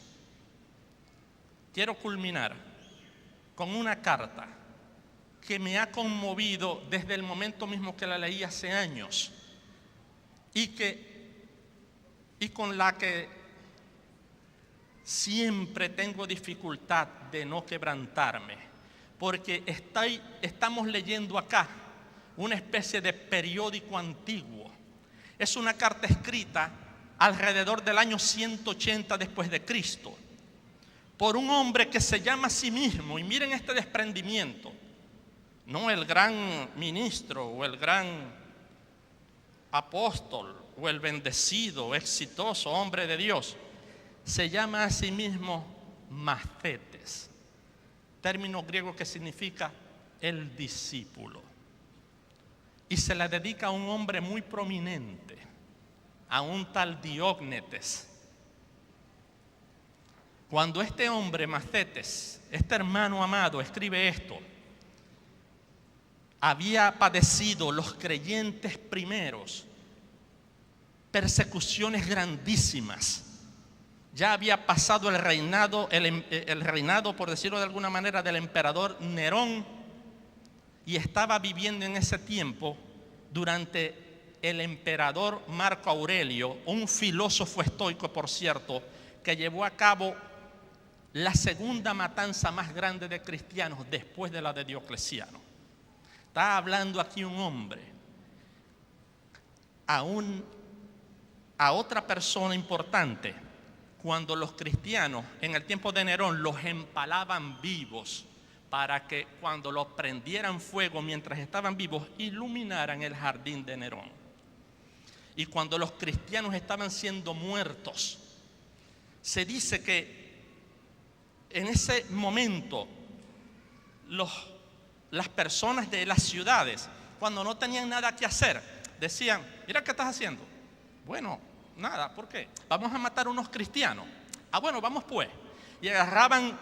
Quiero culminar con una carta que me ha conmovido desde el momento mismo que la leí hace años y con la que siempre tengo dificultad de no quebrantarme, porque estamos leyendo acá una especie de periódico antiguo. Es una carta escrita alrededor del año 180 después de Cristo por un hombre que se llama a sí mismo, y miren este desprendimiento, no el gran ministro o el gran apóstol o el bendecido, exitoso hombre de Dios, se llama a sí mismo Macetes, término griego que significa el discípulo, y se la dedica a un hombre muy prominente, a un tal Diógnetes. Cuando este hombre Macetes, este hermano amado, escribe esto, había padecido los creyentes primeros persecuciones grandísimas. Ya había pasado el reinado, por decirlo de alguna manera, del emperador Nerón, y estaba viviendo en ese tiempo durante el emperador Marco Aurelio, un filósofo estoico, por cierto, que llevó a cabo la segunda matanza más grande de cristianos después de la de Diocleciano. Está hablando aquí un hombre a otra persona importante, cuando los cristianos en el tiempo de Nerón los empalaban vivos para que cuando los prendieran fuego mientras estaban vivos iluminaran el jardín de Nerón. Y cuando los cristianos estaban siendo muertos, se dice que en ese momento las personas de las ciudades, cuando no tenían nada que hacer, decían: mira, ¿qué estás haciendo? Bueno, nada. ¿Por qué? Vamos a matar a unos cristianos. Ah, bueno, vamos pues. Y agarraban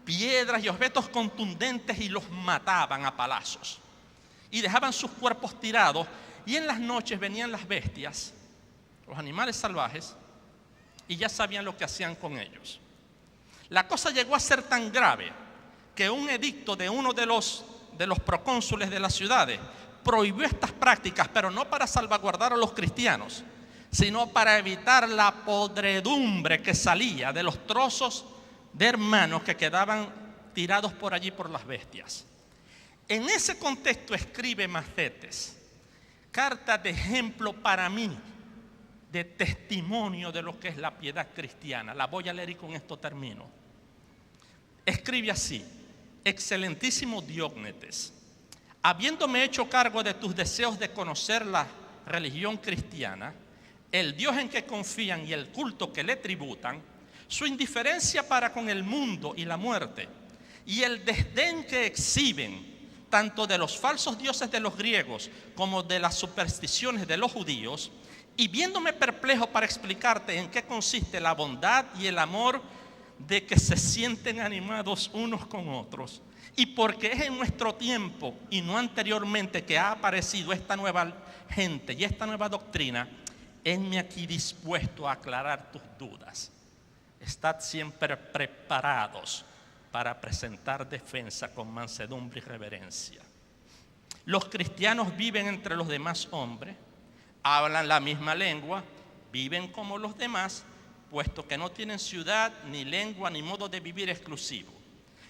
piedras y objetos contundentes y los mataban a palazos. Y dejaban sus cuerpos tirados, y en las noches venían las bestias, los animales salvajes, y ya sabían lo que hacían con ellos. La cosa llegó a ser tan grave que un edicto de uno de los procónsules de las ciudades prohibió estas prácticas, pero no para salvaguardar a los cristianos, sino para evitar la podredumbre que salía de los trozos de hermanos que quedaban tirados por allí por las bestias. En ese contexto escribe Macetes, carta de ejemplo para mí, de testimonio de lo que es la piedad cristiana. La voy a leer y con esto termino. Escribe así: excelentísimo Diógnetes, habiéndome hecho cargo de tus deseos de conocer la religión cristiana, el Dios en que confían y el culto que le tributan, su indiferencia para con el mundo y la muerte, y el desdén que exhiben tanto de los falsos dioses de los griegos como de las supersticiones de los judíos, y viéndome perplejo para explicarte en qué consiste la bondad y el amor de que se sienten animados unos con otros, y porque es en nuestro tiempo y no anteriormente que ha aparecido esta nueva gente y esta nueva doctrina, henme aquí dispuesto a aclarar tus dudas. Estad siempre preparados para presentar defensa con mansedumbre y reverencia. Los cristianos viven entre los demás hombres, hablan la misma lengua, viven como los demás, puesto que no tienen ciudad, ni lengua, ni modo de vivir exclusivo.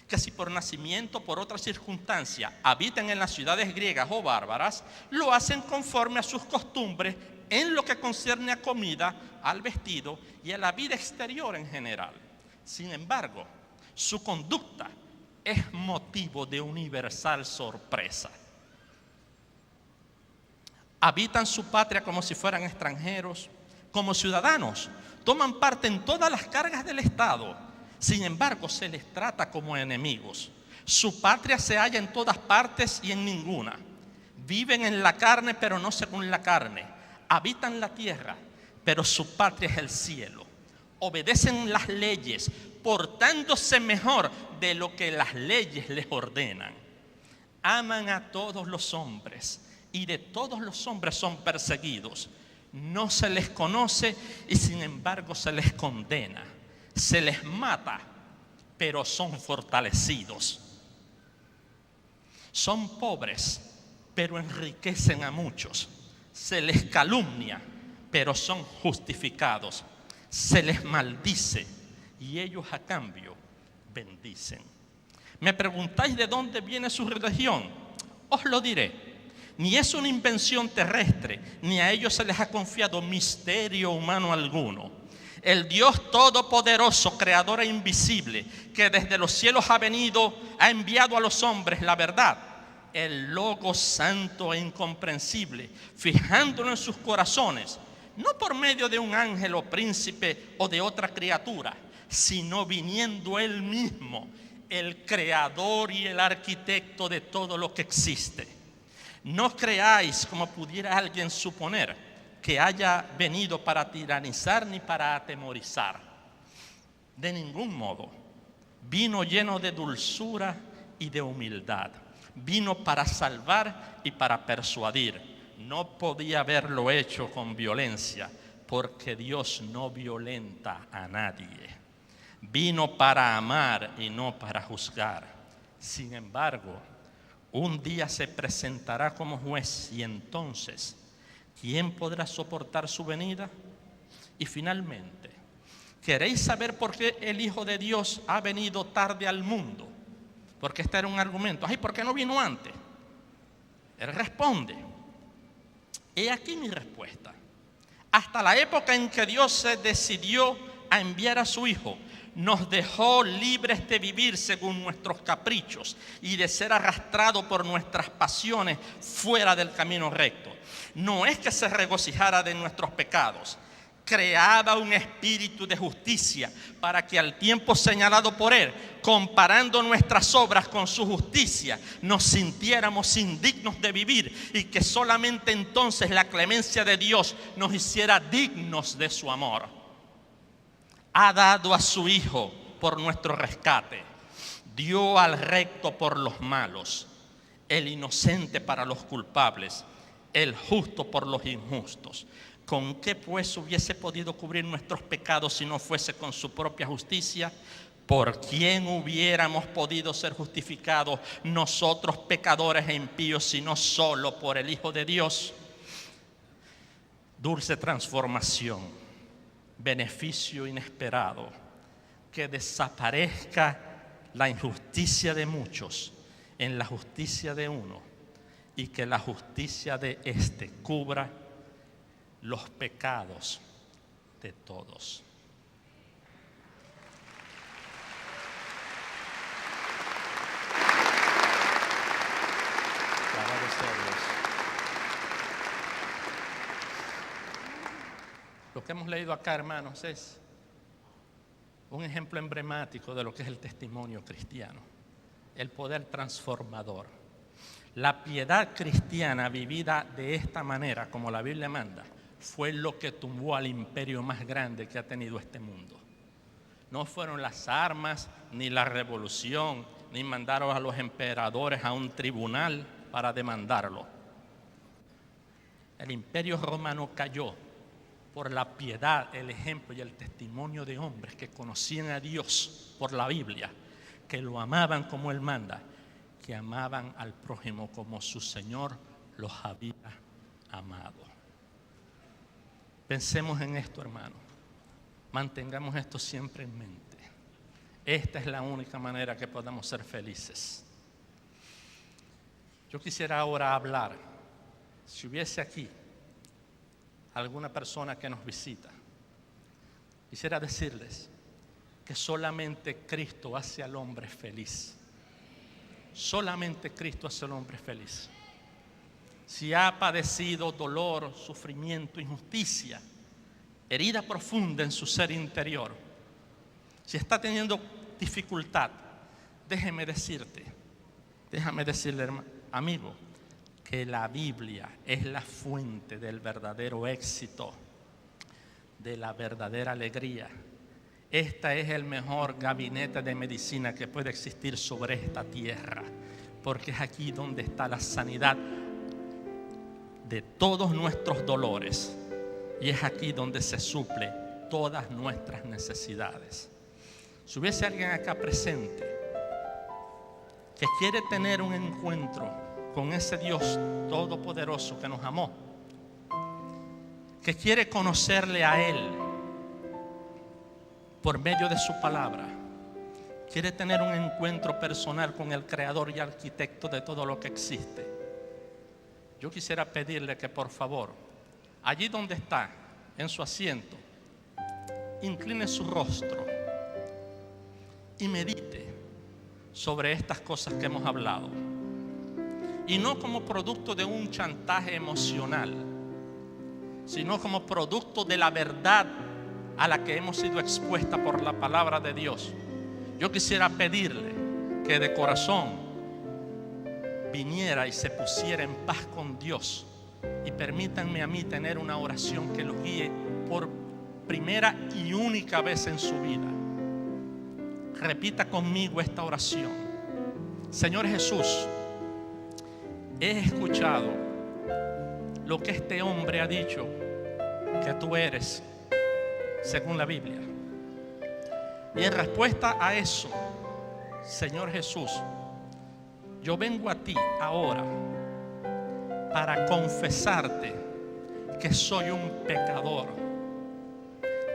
Que si por nacimiento o por otra circunstancia habitan en las ciudades griegas o bárbaras, lo hacen conforme a sus costumbres en lo que concierne a comida, al vestido y a la vida exterior en general. Sin embargo, su conducta es motivo de universal sorpresa. Habitan su patria como si fueran extranjeros, como ciudadanos, toman parte en todas las cargas del Estado. Sin embargo, se les trata como enemigos. Su patria se halla en todas partes y en ninguna. Viven en la carne, pero no según la carne. Habitan la tierra, pero su patria es el cielo. Obedecen las leyes, portándose mejor de lo que las leyes les ordenan. Aman a todos los hombres, y de todos los hombres son perseguidos. No se les conoce y sin embargo se les condena. Se les mata, pero son fortalecidos. Son pobres, pero enriquecen a muchos. Se les calumnia, pero son justificados. Se les maldice y ellos a cambio bendicen. ¿Me preguntáis de dónde viene su religión? Os lo diré. Ni es una invención terrestre, ni a ellos se les ha confiado misterio humano alguno. El Dios todopoderoso, creador e invisible, que desde los cielos ha venido, ha enviado a los hombres la verdad, el Logos santo e incomprensible, fijándolo en sus corazones, no por medio de un ángel o príncipe o de otra criatura, sino viniendo Él mismo, el creador y el arquitecto de todo lo que existe. No creáis, como pudiera alguien suponer, que haya venido para tiranizar ni para atemorizar. De ningún modo. Vino lleno de dulzura y de humildad. Vino para salvar y para persuadir. No podía haberlo hecho con violencia, porque Dios no violenta a nadie. Vino para amar y no para juzgar. Sin embargo, un día se presentará como juez y entonces, ¿quién podrá soportar su venida? Y finalmente, ¿queréis saber por qué el Hijo de Dios ha venido tarde al mundo? Porque este era un argumento. Ay, ¿por qué no vino antes? Él responde, he aquí mi respuesta. Hasta la época en que Dios se decidió a enviar a su Hijo, nos dejó libres de vivir según nuestros caprichos y de ser arrastrados por nuestras pasiones fuera del camino recto. No es que se regocijara de nuestros pecados, creaba un espíritu de justicia para que al tiempo señalado por Él, comparando nuestras obras con su justicia, nos sintiéramos indignos de vivir y que solamente entonces la clemencia de Dios nos hiciera dignos de su amor. Ha dado a su Hijo por nuestro rescate, dio al recto por los malos, el inocente para los culpables, el justo por los injustos. ¿Con qué pues hubiese podido cubrir nuestros pecados si no fuese con su propia justicia? ¿Por quién hubiéramos podido ser justificados nosotros pecadores e impíos, sino solo por el Hijo de Dios? Dulce transformación. Beneficio inesperado, que desaparezca la injusticia de muchos en la justicia de uno y que la justicia de éste cubra los pecados de todos. Alabado sea Dios. Lo que hemos leído acá, hermanos, es un ejemplo emblemático de lo que es el testimonio cristiano, el poder transformador. La piedad cristiana vivida de esta manera, como la Biblia manda, fue lo que tumbó al imperio más grande que ha tenido este mundo. No fueron las armas, ni la revolución, ni mandaron a los emperadores a un tribunal para demandarlo. El imperio romano cayó por la piedad, el ejemplo y el testimonio de hombres que conocían a Dios por la Biblia, que lo amaban como Él manda, que amaban al prójimo como su Señor los había amado. Pensemos en esto, hermano. Mantengamos esto siempre en mente. Esta es la única manera que podamos ser felices. Yo quisiera ahora hablar, si hubiese aquí alguna persona que nos visita, quisiera decirles que solamente Cristo hace al hombre feliz. Solamente Cristo hace al hombre feliz. Si ha padecido dolor, sufrimiento, injusticia, herida profunda en su ser interior, si está teniendo dificultad, déjame decirle, amigo, que la Biblia es la fuente del verdadero éxito, de la verdadera alegría. Este es el mejor gabinete de medicina que puede existir sobre esta tierra, porque es aquí donde está la sanidad de todos nuestros dolores, y es aquí donde se suple todas nuestras necesidades. Si hubiese alguien acá presente que quiere tener un encuentro con ese Dios todopoderoso que nos amó, que quiere conocerle a Él por medio de su palabra, quiere tener un encuentro personal con el creador y arquitecto de todo lo que existe, yo quisiera pedirle que por favor, allí donde está, en su asiento, incline su rostro y medite sobre estas cosas que hemos hablado. Y no como producto de un chantaje emocional, sino como producto de la verdad a la que hemos sido expuestas por la palabra de Dios. Yo quisiera pedirle que de corazón viniera y se pusiera en paz con Dios, y permítanme a mí tener una oración que los guíe por primera y única vez en su vida. Repita conmigo esta oración. Señor Jesús, he escuchado lo que este hombre ha dicho que tú eres según la Biblia, y en respuesta a eso, Señor Jesús, yo vengo a ti ahora para confesarte que soy un pecador,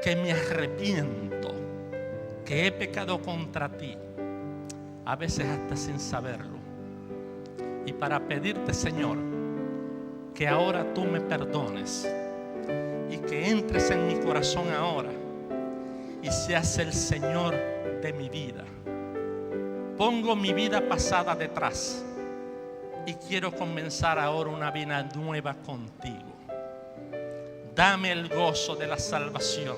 que me arrepiento, que he pecado contra ti, a veces hasta sin saberlo, y para pedirte, Señor, que ahora tú me perdones y que entres en mi corazón ahora y seas el Señor de mi vida. Pongo mi vida pasada detrás y quiero comenzar ahora una vida nueva contigo. Dame el gozo de la salvación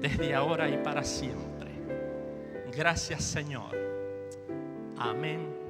desde ahora y para siempre. Gracias, Señor. Amén.